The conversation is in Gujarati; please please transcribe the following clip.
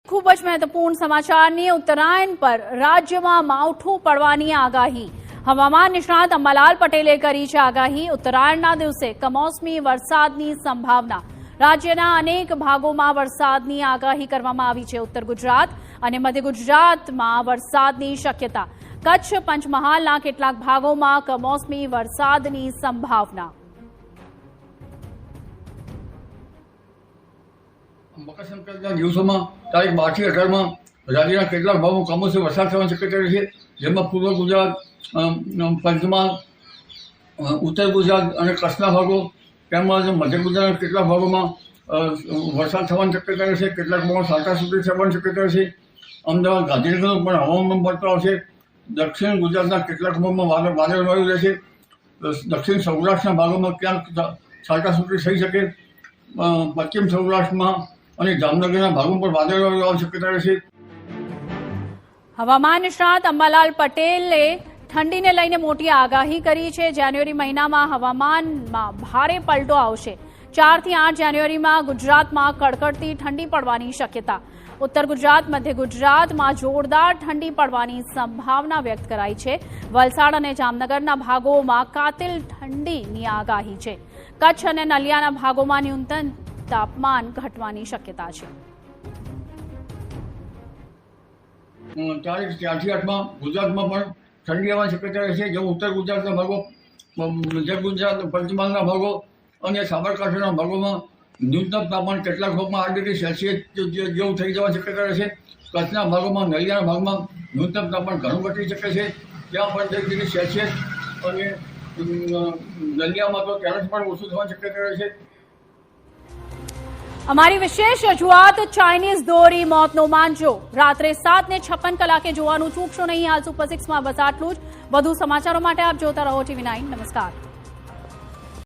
खूब ज महत्वपूर्ण समाचार उत्तरायण पर राज्य में मावठू पड़वानी आगाही। हवामान निष्णात अंबालाल पटेले करी छे आगाही। उत्तरायणना दिवसे कमोसमी वरसादनी संभावना। राज्यना अनेक भागों वरसादनी आगाही करवामां आवी छे। उत्तर गुजरात और मध्य गुजरात में वरसादनी शक्यता। कच्छ पंचमहालना केटलाक भागों में कमोसमी वरसादनी संभावना। मकर संक्रांतिना दिवसोमां तारीख 12 થી 18 में राज्यना કેટલાક ભાગોમાં કમોસમી વરસાદ થવાની શક્યતા રહે છે, જેમાં પૂર્વ ગુજરાત, પંચમહાલ, ઉત્તર ગુજરાત અને કચ્છના ભાગો તેમજ મધ્ય ગુજરાતના કેટલાક ભાગોમાં વરસાદ થવાની શક્યતા રહેશે। કેટલાક ભાગોમાં છાંટાછૂટી થવાની શક્યતા રહેશે। અમદાવાદ, ગાંધીનગરનો પણ હવામાન પડતો આવશે। દક્ષિણ ગુજરાતના કેટલાક ભાગોમાં વાદળવાળું રહેશે। દક્ષિણ સૌરાષ્ટ્રના ભાગોમાં ક્યાંક છાંટાછૂટી થઈ શકે। પશ્ચિમ સૌરાષ્ટ્રમાં અને જામનગરના ભાગોમાં પણ વાદળવાળું આવવાની શક્યતા રહેશે। હવામાન નિષ્ણાત અંબાલાલ પટેલે ઠંડીને લઈને મોટી આગાહી કરી છે। જાન્યુઆરી મહિનામાં હવામાનમાં ભારે પલટો આવશે। 4 થી 8 જાન્યુઆરીમાં ગુજરાતમાં કડકડતી ઠંડી પડવાની શક્યતા। उत्तर गुजरात, मध्य गुजरात में जोरदार ठंडी पड़वानी संभावना व्यक्त कराई है। वलसाड और जामनगरना भागों में कातिल ठंडीनी आगाही है। कच्छ और नलियाना भागों में न्यूनतम तापमान घटवानी शक्यता है। तारीख 4 થી 8 में गुजरात में पण ठंडी आवવાની શક્યતા રહેશે। जो उत्तर गुजरातना भागों, मध्य गुजरात, पंचमहालना भागों और साबरकांठाना भागों में न्यूनतम तापमान કેટલાક ભાગમાં 8 ડિગ્રી સેલ્સિયસ જેવું થઈ જવાની શક્યતા રહેશે। કચ્છના ભાગોમાં, નલિયાના ભાગમાં ન્યૂનતમ તાપમાન ઘણું ઘટી શકે છે, ત્યાં 15 ડિગ્રી સેલ્સિયસ અને નલિયામાં તો ત્યાંથી પણ ઓછું થવાની શક્યતા રહેશે। અમારી વિશેષ રજૂઆત ચાઇનીઝ દોરી મોતનો માંજો રાત્રે 7:56 જોવાનું ચૂકશો નહીં। હાલ સુપર 6 માં બસ આટલું જ। વધુ સમાચારો માટે આપ જોતા રહો TV9। નમસ્કાર।